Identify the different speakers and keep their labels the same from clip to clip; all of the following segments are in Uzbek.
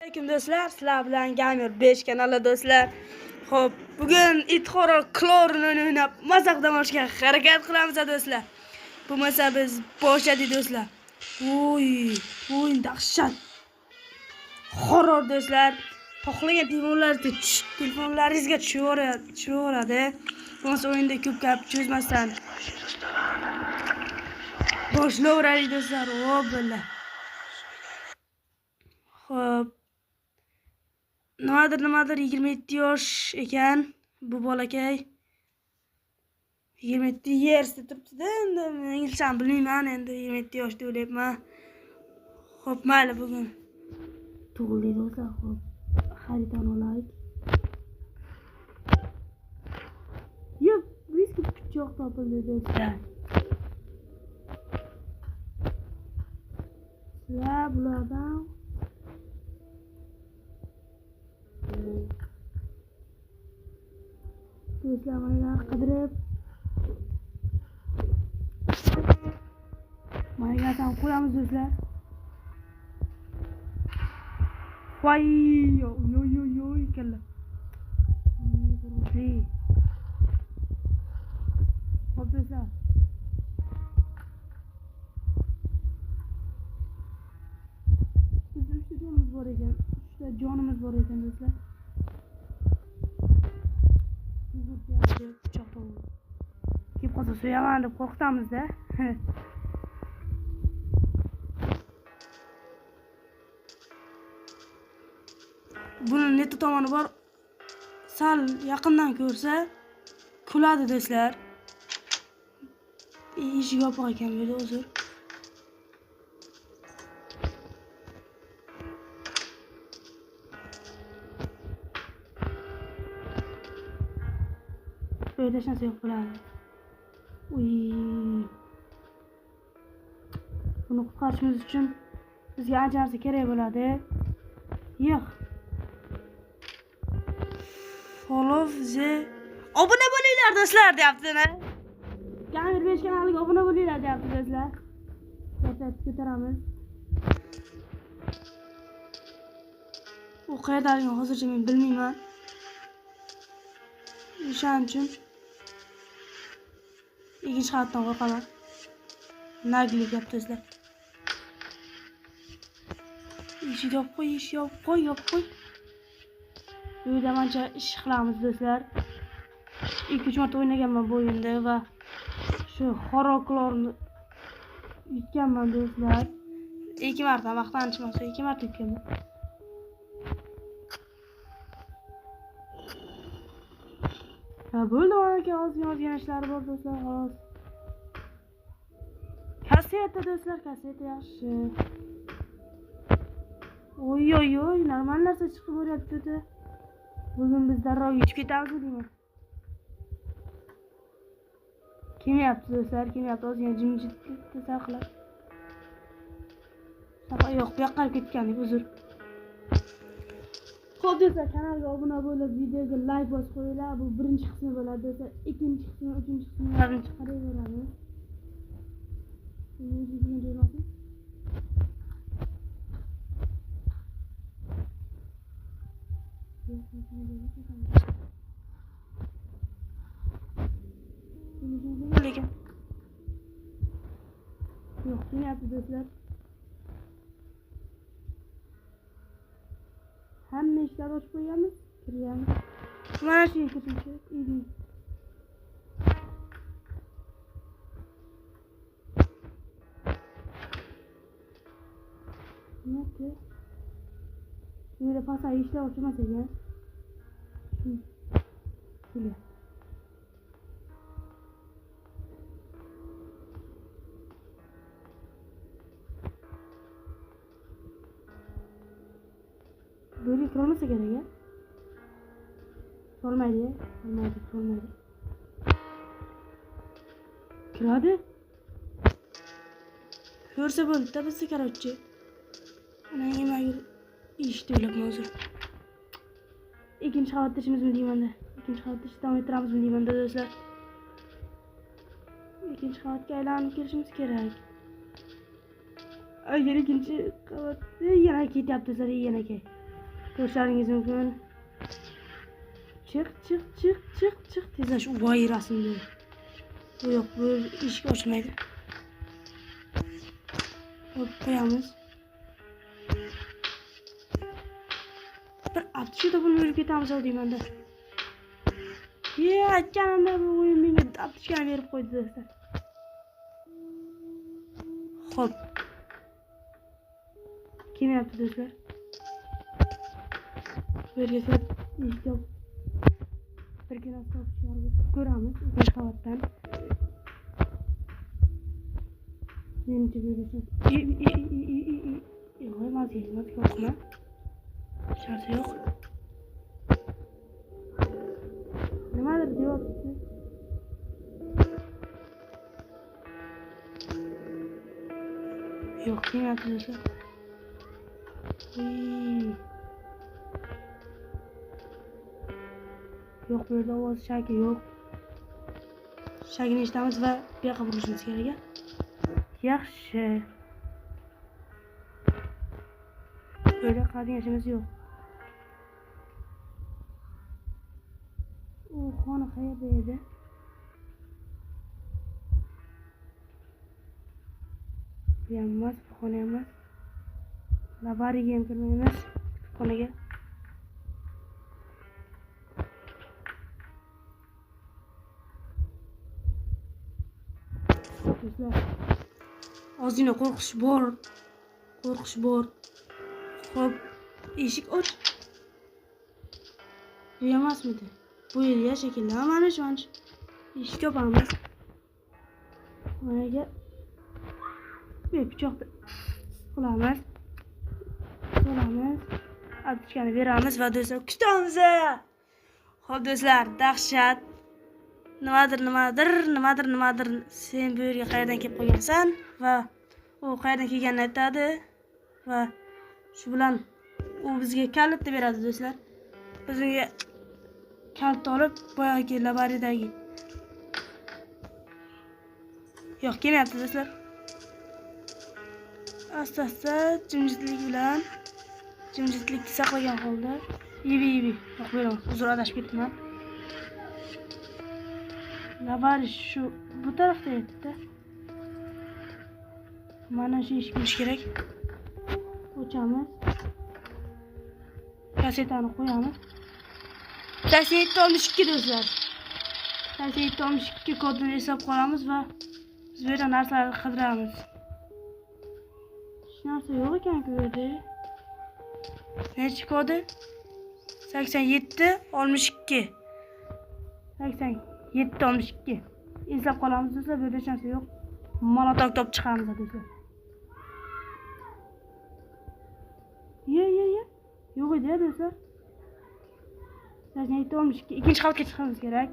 Speaker 1: Aleyküm do'stlar, sizlar bilan Gamer 5 kanali do'stlar. Xo'p, bugun It Horror Clore'ni o'ynab mazaqdan olishga harakat qilamiz do'stlar. Bo'lmasa biz boshladik do'stlar. Voy, o'yin dahshat. Horror do'stlar. Xohlagan telefonlaringizga tushaveradi. Bo'lmasa o'yinda ko'p gap cho'zmasdan boshlayveraylik do'stlar. Xo'p, billah. Xo'p. Nimadir 27 yosh ekan bu bolakay. 27 years turibdi-da, endi inglizchani bilmayman, endi 27 yosh deb o'ylayapman. Xo'p, mayli bugun tug'ildi do'stlar. Xo'p, xaritani olaylik. Yo'q, viski pichoq topildi do'stlar. Sizlar bulardan do'stlar mana qidirib maygadan qo'yamiz do'stlar. Voy, yoy kalla. Xo'p do'stlar. Bizda 3 ta jonimiz bor ekan. 3 ta jonimiz bor ekan do'stlar. Kim qolsa so'yaman deb qo'rqitamizda. Buni neti tomoni bor. Sal yaqindan ko'rsa kuladi do'stlar. Eshik yopiq ekan bu yerda, uzr. Böyle şans yok falan. Uy. Bunu qutqarishimiz uchun bizga ancha narsa kerak bo'ladi. Yo'q. Follow the obuna bo'linglar do'stlar deyapti-na. Gamer 5 kanaliga obuna bo'linglar deyapti do'stlar. Ko'taramiz. U qayerdaligini hozircha men bilmayman. O'shaning uchun ikkinchi qavatdan qo'rqaman. Naglik gap do'stlar. Eshik yopib qo'y. Bu yerda ancha ish qilamiz do'stlar. 2-3 marta o'ynaganman bu o'yinda va shu horrorlarni yutganman do'stlar. 2 marta maqtanishmasa 2 marta yutganman. Bo'ldi aka, ozgina ishlari bor do'stlar, xolos. Kasseta do'stlar, kasseta yaxshi. Oy, normal narsa chiqib bo'lyapti-da. Bugun biz darrov yutib ketamizmi deyman. Kelmayapti do'stlar, ozgina jimjitlikni saqlab. Yo'q, bu yoqqa ketgandik, uzr. Xo'p do'stlar, kanalga obuna bo'lib, videoga like bosib qo'yinglar. Bu birinchi qismi bo'ladi do'stlar. Ikkinchi qismi, uchinchi qismlarni chiqaraveramiz. Lekin yo'q, kelmayapti do'stlar. Hamma ishlar ochib qo'yamiz, kiramiz. Mana shu ko'chimcha, uying. Nima? Uyda pasa ishlar ochmas ekan. Keling. Böyle kırılması gerek ya. Olmaydı. Kırıldı. Görse böyle tabi sigaretçi. Ana yemeği işte öyle mevzu. İkinci qavatda ishimiz deyman da. İkinci qavatda ish davom ettiramiz deyman da do'stlar. İkinci qavatga aylanib kelishimiz kerak. Agar ikkinchi qavatda yana ketyapti, yana Ko'rishlaringiz mumkin. Chiq. Tezdan shu voy rasmni. Bu yo'q, bu eshik ochmaydi. Hop, qo'yamiz. Bir aptishda buni berib ketamiz deyman-da. Aytganimda bu o'yin menga aptishkani berib qo'ydi do'stlar. Hop. Kim yaptı do'stlar? Bergesat eshik yop. Bir kira topishlarni ko'ramiz. Bir qavatdan. Menimcha bergesat. Emas, yo'qmi? Sharti yo'q. Nimadir deyapti. Yo'q, kim yaptı do'stlar? Yo'q, bu yerda ovoz shaki yo'q. Shakini eshitamiz va bu yoqqa burishimiz kerak. Yaxshi. Böyle qiladigan ishimiz yo'q. U xona qayerda edi? Bu emas, bu xona emas. Labariga ham kirmaymiz. Xonaga. Ozgina qo'rqish bor. Hop, eshik och. Bu emasmidi? Bu yerga shekilli. Mana shu eshik yopamiz. Xonaga pichoqni qilamiz. Aptishkani beramiz va do'stlar kutamiz. Xo'p do'stlar, dahshat. Nimadir. Sen bu yerga qayerdan kelib qolgansan va u qayerdan kelganini aytadi va shu bilan u bizga kalitni beradi do'stlar. Biz unga kalitni olib, boyagi laboratoriyaga. Yo'q, kelmayapti do'stlar. Asta jimjitlikni saqlagan holda. Yibi. Yo'q, bo'lmadi. Uzr, adashib ketdim. Labari shu bu tarafda edi-da. Mana shu eshik bo'lish kerak. Ochamiz. Kasetani qo'yamiz. 8762 do'stlar. 8762 kodini eslab qolamiz va biz bu yerda narsalarni qidiramiz. Hech narsa yo'q ekan-ku bu yerda. Nechi kodi? 8762. 8762. Eslab qolamiz do'stlar, bu yerda hech narsa yo'q. Molotok top chiqamiz do'stlar. Yo'q edi do'stlar. 8762. Ikkinchi xalqqa chiqishimiz kerak.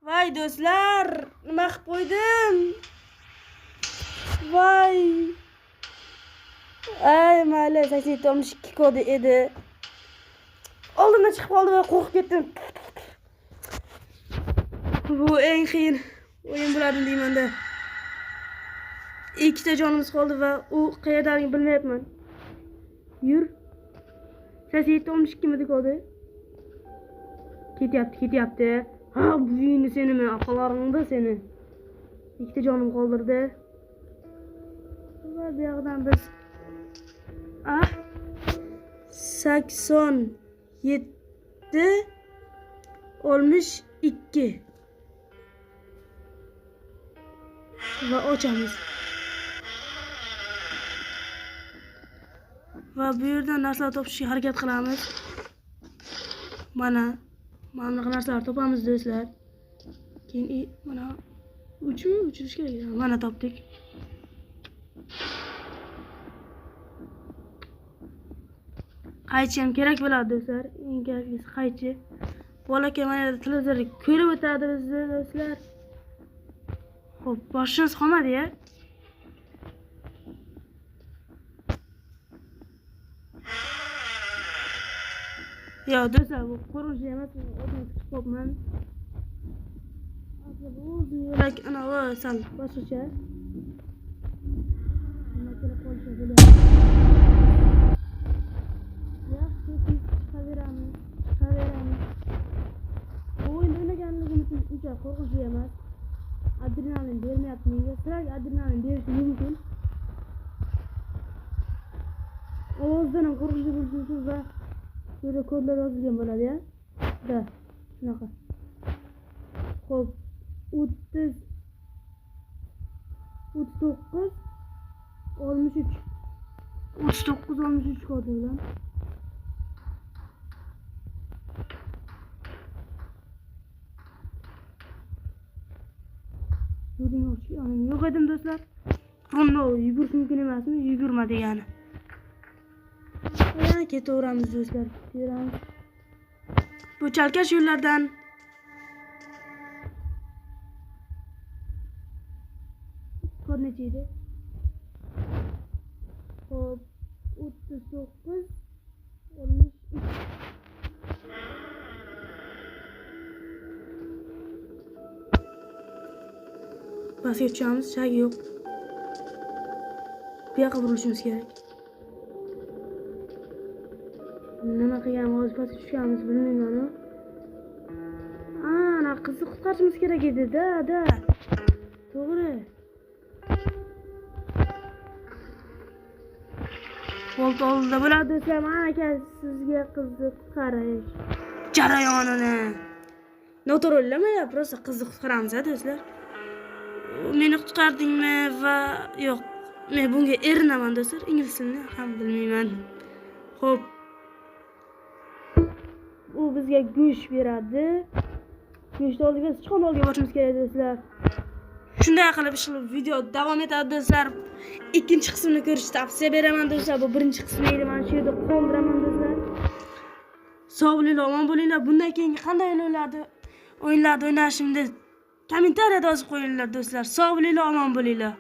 Speaker 1: Voy do'stlar, nima qilib qo'ydim? Voy. Ay, mayli, 8762 kodi edi. Oldimdan chiqib qoldi va qo'rqib ketdim. Bu eng qiyin o'yin bo'ladi deyman-da. Ikkita jonimiz qoldi va u qayerdaligini bilmayapman. Yur. 8762 midi kodi? Ketyapti. Ha, bu endi senimi? Aqllaringda seni. Ikkita jonim qoldirdi. Va bu yoqdan biz 8762 va ochamiz. Va bu yerdan narsalar topishga harakat qilamiz. Mana bunaqa narsalar topamiz do'stlar. Keyin mana uchirish kerak. Mana topdik. Qaychi ham kerak bo'ladi do'stlar. Eng keraklisi qaychi. Bolakay mana yerda televizorda ko'rib o'tadi bizni do'stlar. Xo'p, boshimiz qolmadi-ya. Yo do'stlar, bu qo'rqinchli emas, o'zim chiqibman. Aslida bu yo'lak anavi sal boshqacha. Yaxshi, chiqaveramiz. O'yin o'ynaganligim uchun uncha qo'rqinchli emas. Adrenalin bermayapti menga. Sizlarga adrenalin berishi mumkin. Ovozdan ham qo'rqinchli bo'lishi mumkin va böyle kodlar yozilgan bo'ladi ya. Da, shunaqa. Xo'p, 39 63 kodi bilan. Yo'q edim do'stlar. Runni yugurish mumkin emasmi? Yugurma degani. Yana ketaveramiz do'stlar. Bu chalkash yo'llardan kod necha edi? Xo'p, 39 63. Pastga tushamiz, shak yo'q. Bu yoqqa burilishimiz kerak. Nima qilganimiz, hozir pastga tushganmiz bilmayman-ku. Ana qizni qutqarishimiz kerak edi-da. To'g'ri. Qo'l oldida bo'ladi do'stlar, mana aka sizga qizni qutqarish jarayonini. Noto'g'rilamay, просто qizni qutqaramiz do'stlar. Meni qutqardingmi va yo'q. Men bunga erinaman do'stlar. Ingliz tilini ham bilmayman. Xo'p. U bizga go'sht beradi. Go'sht olib biz sichqon olib borishimiz kerak do'stlar. Shunday qilib video davom etadi do'stlar. Ikkinchi qismini ko'rishni tavsiya beraman do'stlar. Bu birinchi qismi edi. Mana shu yerda qoldiraman do'stlar. Sog' bo'linglar, omon bo'linglar. Bundan keyin qanday o'yinlarda o'ynashimni kommentariyada yozib qo'yinglar do'stlar. Sog' bo'linglar, omon bo'linglar.